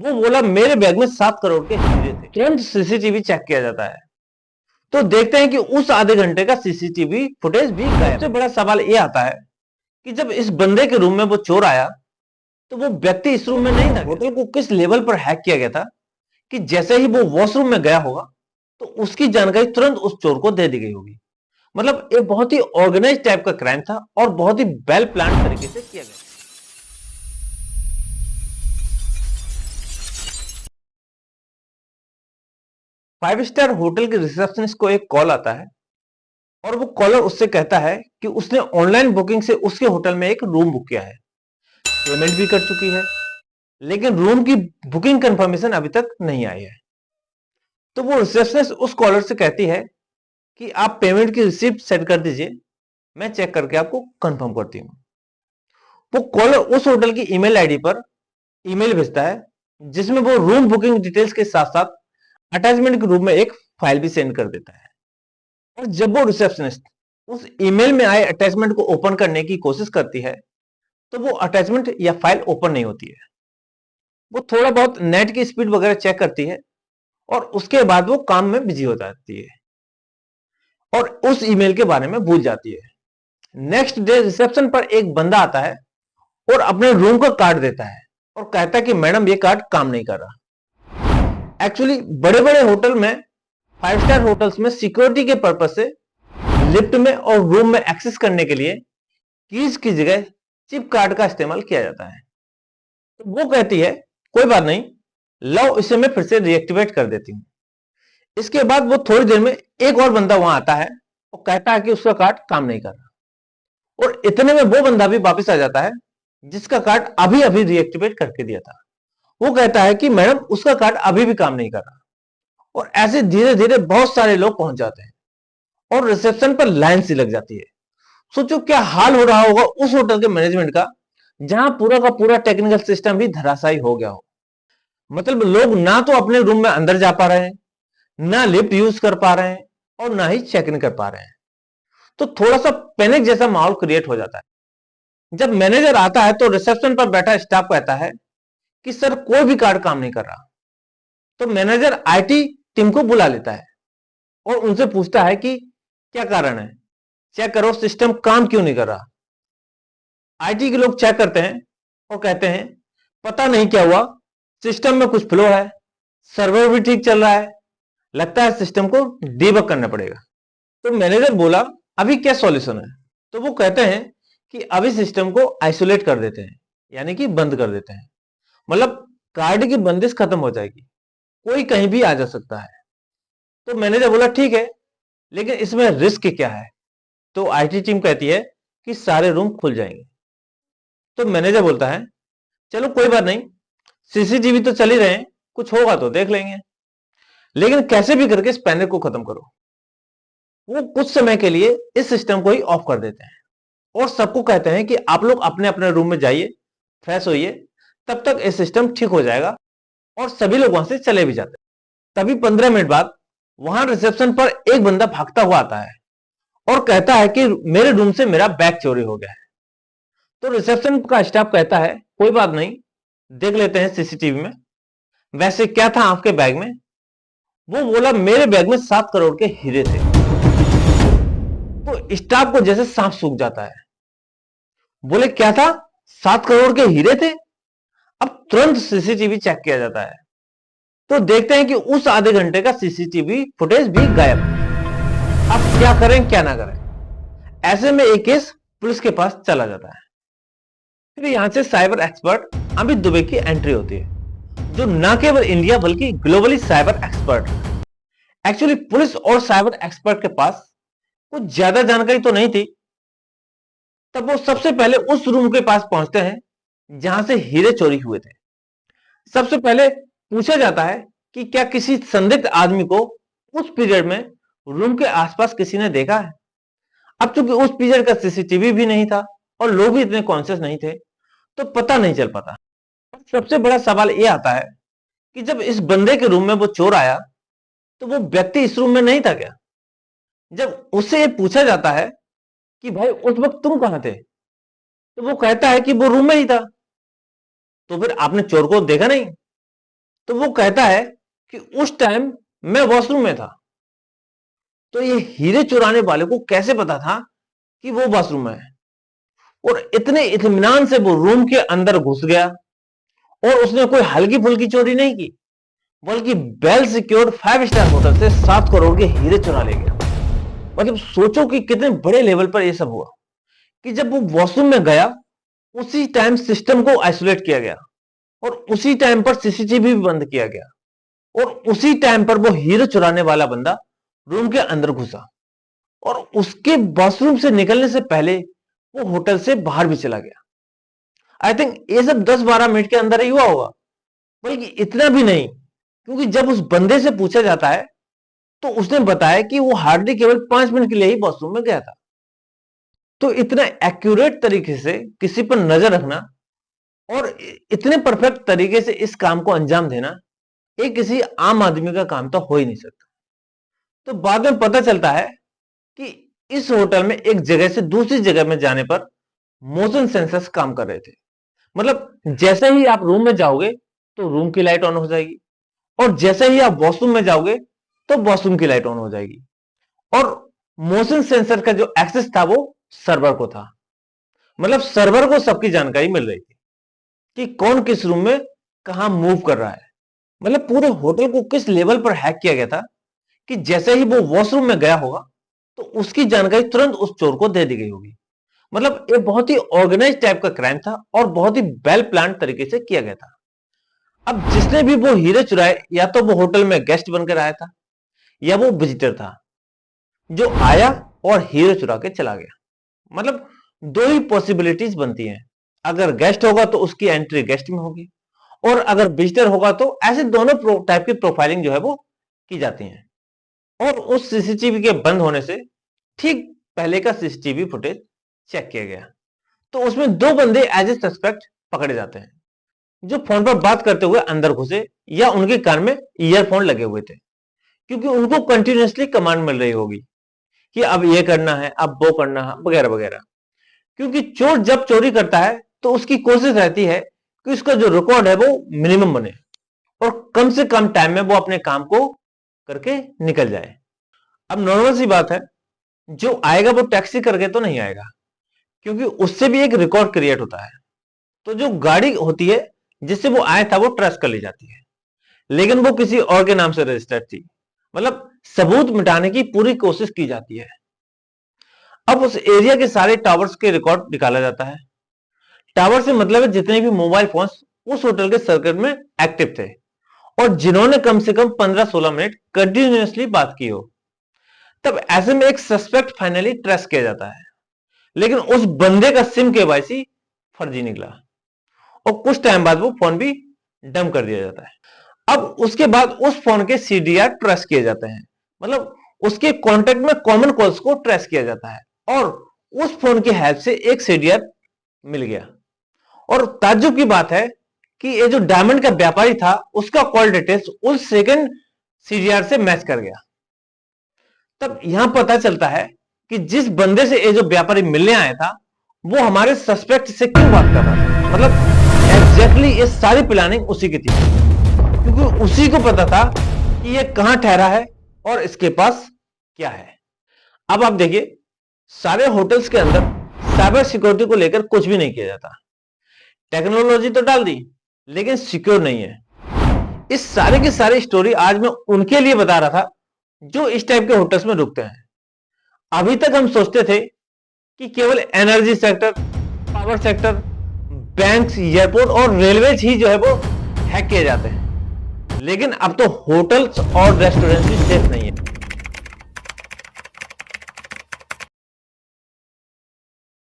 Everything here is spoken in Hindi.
वो बोला मेरे बैग में 7 करोड़ के हीरे थे। तुरंत सीसीटीवी चेक किया जाता है तो देखते हैं कि उस आधे घंटे का सीसीटीवी फुटेज भी गायब। सबसे बड़ा सवाल ये आता है कि जब इस बंदे के रूम में वो चोर आया तो वो व्यक्ति इस रूम में नहीं था। होटल को किस लेवल पर हैक किया गया था कि जैसे ही वो वॉशरूम में गया होगा तो उसकी जानकारी तुरंत उस चोर को दे दी गई होगी। मतलब ये बहुत ही ऑर्गेनाइज टाइप का क्राइम था और बहुत ही वेल प्लान तरीके से किया गया। 5 स्टार होटल के रिसेप्शनिस्ट को एक कॉल आता है और वो कॉलर उससे कहता है कि उसने ऑनलाइन बुकिंग से उसके होटल में एक रूम बुक किया है, पेमेंट भी कर चुकी है, लेकिन रूम की बुकिंग कंफर्मेशन अभी तक नहीं आई है। तो वो रिसेप्शनिस्ट उस कॉलर से कहती है कि आप पेमेंट की रिसिप्ट सेंड कर दीजिए, मैं चेक करके आपको कंफर्म करती हूँ। वो कॉलर उस होटल की ईमेल आईडी पर ईमेल भेजता है जिसमें वो रूम बुकिंग डिटेल्स के साथ साथ अटैचमेंट के रूप में एक फाइल भी सेंड कर देता है। और जब वो रिसेप्शनिस्ट उस ईमेल में आए अटैचमेंट को ओपन करने की कोशिश करती है तो वो अटैचमेंट या फाइल ओपन नहीं होती है। वो थोड़ा बहुत नेट की स्पीड वगैरह चेक करती है और उसके बाद वो काम में बिजी हो जाती है और उस ईमेल के बारे में भूल जाती है। नेक्स्ट डे रिसेप्शन पर एक बंदा आता है और अपने रूम का कार्ड देता है और कहता है कि मैडम ये कार्ड काम नहीं कर रहा। एक्चुअली बड़े बड़े होटल में 5 स्टार होटल्स में सिक्योरिटी के पर्पज से लिफ्ट में और रूम में एक्सेस करने के लिए कीज की जगह चिप कार्ड का इस्तेमाल किया जाता है। तो वो कहती है कोई बात नहीं, लो इसे मैं फिर से रिएक्टिवेट कर देती हूँ। इसके बाद वो थोड़ी देर में एक और बंदा वहां आता है और कहता है कि उसका कार्ड काम नहीं कर रहा और इतने में वो बंदा भी वापस आ जाता है जिसका कार्ड अभी अभी रिएक्टिवेट करके दिया था। वो कहता है कि मैडम उसका कार्ड अभी भी काम नहीं कर रहा और ऐसे धीरे धीरे बहुत सारे लोग पहुंच जाते हैं और रिसेप्शन पर लाइन सी लग जाती है। सोचो क्या हाल हो रहा होगा उस होटल के मैनेजमेंट का जहां पूरा का पूरा टेक्निकल सिस्टम भी धराशायी हो गया हो। मतलब लोग ना तो अपने रूम में अंदर जा पा रहे हैं, ना लिफ्ट यूज कर पा रहे हैं और ना ही चेक इन कर पा रहे हैं। तो थोड़ा सा पैनिक जैसा माहौल क्रिएट हो जाता है। जब मैनेजर आता है तो रिसेप्शन पर बैठा स्टाफ कहता है कि सर कोई भी कार्ड काम नहीं कर रहा। तो मैनेजर आईटी टीम को बुला लेता है और उनसे पूछता है कि क्या कारण है, चेक करो सिस्टम काम क्यों नहीं कर रहा। आईटी के लोग चेक करते हैं और कहते हैं पता नहीं क्या हुआ, सिस्टम में कुछ फ्लो है, सर्वर भी ठीक चल रहा है, लगता है सिस्टम को डीबग करना पड़ेगा। तो मैनेजर बोला अभी क्या सॉल्यूशन है। तो वो कहते हैं कि अभी सिस्टम को आइसोलेट कर देते हैं, यानी कि बंद कर देते हैं। मतलब कार्ड की बंदिश खत्म हो जाएगी, कोई कहीं भी आ जा सकता है। तो मैनेजर बोला ठीक है, लेकिन इसमें रिस्क क्या है। तो आईटी टीम कहती है कि सारे रूम खुल जाएंगे। तो मैनेजर बोलता है चलो कोई बात नहीं, सीसीटीवी तो चल ही रहे हैं, कुछ होगा तो देख लेंगे, लेकिन कैसे भी करके इस पैनल को खत्म करो। वो कुछ समय के लिए इस सिस्टम को ही ऑफ कर देते हैं और सबको कहते हैं कि आप लोग अपने अपने रूम में जाइए, फ्रेश होइए, तब तक ये सिस्टम ठीक हो जाएगा। और सभी लोग वहां से चले भी जाते हैं। तभी 15 मिनट बाद वहां रिसेप्शन पर एक बंदा भागता हुआ आता है और कहता है कि मेरे रूम से मेरा बैग चोरी हो गया है। तो रिसेप्शन का स्टाफ कहता है कोई बात नहीं, देख लेते हैं सीसीटीवी में, वैसे क्या था आपके बैग में। वो बोला मेरे बैग में 7 करोड़ के हीरे थे। तो स्टाफ को जैसे सांप सूख जाता है, बोले क्या था, 7 करोड़ के हीरे थे। अब तुरंत सीसीटीवी चेक किया जाता है तो देखते हैं कि उस आधे घंटे का सीसीटीवी फुटेज भी गायब। अब क्या करें क्या ना करें, ऐसे में एक केस पुलिस के पास चला जाता है। फिर यहां से साइबर एक्सपर्ट अमित दुबे की एंट्री होती है, जो न केवल इंडिया बल्कि ग्लोबली साइबर एक्सपर्ट है। एक्चुअली पुलिस और साइबर एक्सपर्ट के पास कुछ ज्यादा जानकारी तो नहीं थी। तब वो सबसे पहले उस रूम के पास पहुंचते हैं जहां से हीरे चोरी हुए थे। सबसे पहले पूछा जाता है कि क्या किसी संदिग्ध आदमी को उस पीरियड में रूम के आसपास किसी ने देखा है। अब चूंकि उस पीरियड का सीसीटीवी भी नहीं था और लोग भी इतने कॉन्शियस नहीं थे तो पता नहीं चल पाता। सबसे बड़ा सवाल यह आता है कि जब इस बंदे के रूम में वो चोर आया तो वो व्यक्ति इस रूम में नहीं था क्या। जब उससे ये पूछा जाता है कि भाई उस वक्त तुम कहां थे, तो वो कहता है कि वो रूम में ही था। तो फिर आपने चोर को देखा नहीं। तो वो कहता है कि उस टाइम मैं वॉशरूम में था। तो ये हीरे चुराने वाले को कैसे पता था कि वो वॉशरूम में है, और इतने इत्मीनान से वो रूम के अंदर घुस गया, और उसने कोई हल्की फुल्की चोरी नहीं की, बल्कि वेल सिक्योर्ड 5 स्टार होटल से 7 करोड़ के हीरे चुरा ले गया। मतलब सोचो कि कितने बड़े लेवल पर यह सब हुआ कि जब वो वॉशरूम में गया, उसी टाइम सिस्टम को आइसोलेट किया गया, और उसी टाइम पर सीसीटीवी भी बंद किया गया, और उसी टाइम पर वो हीरे चुराने वाला बंदा रूम के अंदर घुसा, और उसके वॉशरूम से निकलने से पहले वो होटल से बाहर भी चला गया। आई थिंक ये सब 10-12 मिनट के अंदर ही हुआ होगा, बल्कि इतना भी नहीं, क्योंकि जब उस बंदे से पूछा जाता है तो उसने बताया कि वो हार्डली केवल 5 मिनट के लिए ही वॉशरूम में गया था। तो इतना एक्यूरेट तरीके से किसी पर नजर रखना और इतने परफेक्ट तरीके से इस काम को अंजाम देना, ये किसी आम आदमी का काम तो हो ही नहीं सकता। तो बाद में पता चलता है कि इस होटल में एक जगह से दूसरी जगह में जाने पर मोशन सेंसर्स काम कर रहे थे। मतलब जैसे ही आप रूम में जाओगे तो रूम की लाइट ऑन हो जाएगी, और जैसे ही आप वॉशरूम में जाओगे तो वॉशरूम की लाइट ऑन हो जाएगी। और मोशन सेंसर का जो एक्सेस था वो सर्वर को था। मतलब सर्वर को सबकी जानकारी मिल रही थी कि कौन किस रूम में कहां मूव कर रहा है। मतलब पूरे होटल को किस लेवल पर हैक किया गया था कि जैसे ही वो वॉशरूम में गया होगा तो उसकी जानकारी तुरंत उस चोर को दे दी गई होगी। मतलब ये बहुत ही ऑर्गेनाइज टाइप का क्राइम था और बहुत ही वेल प्लान तरीके से किया गया था। अब जिसने भी वो हीरे चुराए, या तो वो होटल में गेस्ट बनकर आया था, या वो विजिटर था जो आया और हीरे चुरा के चला गया। मतलब दो ही पॉसिबिलिटीज बनती हैं, अगर गेस्ट होगा तो उसकी एंट्री गेस्ट में होगी, और अगर विजिटर होगा तो ऐसे दोनों टाइप की प्रोफाइलिंग जो है वो की जाती है। और उस सीसीटीवी के बंद होने से ठीक पहले का सीसीटीवी फुटेज चेक किया गया, तो उसमें 2 बंदे एज ए सस्पेक्ट पकड़े जाते हैं, जो फोन पर बात करते हुए अंदर घुसे या उनके कान में ईयरफोन लगे हुए थे, क्योंकि उनको कंटिन्यूअसली कमांड मिल रही होगी कि अब ये करना है, अब वो करना है, वगैरह वगैरह। क्योंकि चोर जब चोरी करता है तो उसकी कोशिश रहती है कि उसका जो रिकॉर्ड है वो मिनिमम बने, और कम से कम टाइम में वो अपने काम को करके निकल जाए। अब नॉर्मल सी बात है, जो आएगा वो टैक्सी करके तो नहीं आएगा, क्योंकि उससे भी एक रिकॉर्ड क्रिएट होता है। तो जो गाड़ी होती है जिससे वो आया था वो ट्रेस कर ली जाती है, लेकिन वो किसी और के नाम से रजिस्टर्ड थी। मतलब सबूत मिटाने की पूरी कोशिश की जाती है। अब उस एरिया के सारे टावर्स के रिकॉर्ड निकाला जाता है। टावर से मतलब है जितने भी मोबाइल फोन्स उस होटल के सर्किट में एक्टिव थे, और जिन्होंने कम से कम 15-16 मिनट कंटिन्यूअसली बात की हो। तब ऐसे में एक सस्पेक्ट फाइनली ट्रेस किया जाता है, लेकिन उस बंदे का सिम केवाईसी फर्जी निकला, और कुछ टाइम बाद वो फोन भी डंप कर दिया जाता है। अब उसके बाद उस फोन के सीडीआर ट्रेस किए जाते हैं। मतलब उसके कॉन्टेक्ट में कॉमन कॉल्स को ट्रेस किया जाता है, और उस फोन की हेल्प से एक सीडीआर मिल गया। और ताज्जुब की बात है कि ये जो डायमंड का व्यापारी था उसका कॉल डिटेल्स उस सेकंड सीडीआर से मैच कर गया। तब यहां पता चलता है कि जिस बंदे से ये जो व्यापारी मिलने आया था वो हमारे सस्पेक्ट से क्यों बात कर रहा था। मतलब एग्जैक्टली ये सारी प्लानिंग उसी की थी, क्योंकि उसी को पता था कि ये कहां ठहरा है और इसके पास क्या है। अब आप देखिए, सारे होटल्स के अंदर साइबर सिक्योरिटी को लेकर कुछ भी नहीं किया जाता। टेक्नोलॉजी तो डाल दी, लेकिन सिक्योर नहीं है। इस सारे की सारी स्टोरी आज मैं उनके लिए बता रहा था जो इस टाइप के होटल्स में रुकते हैं। अभी तक हम सोचते थे कि केवल energy sector, power sector, banks, airport और रेलवेज ही जो है वो हैक किए जाते हैं, लेकिन अब तो होटल्स और रेस्टोरेंट भी सेफ नहीं है।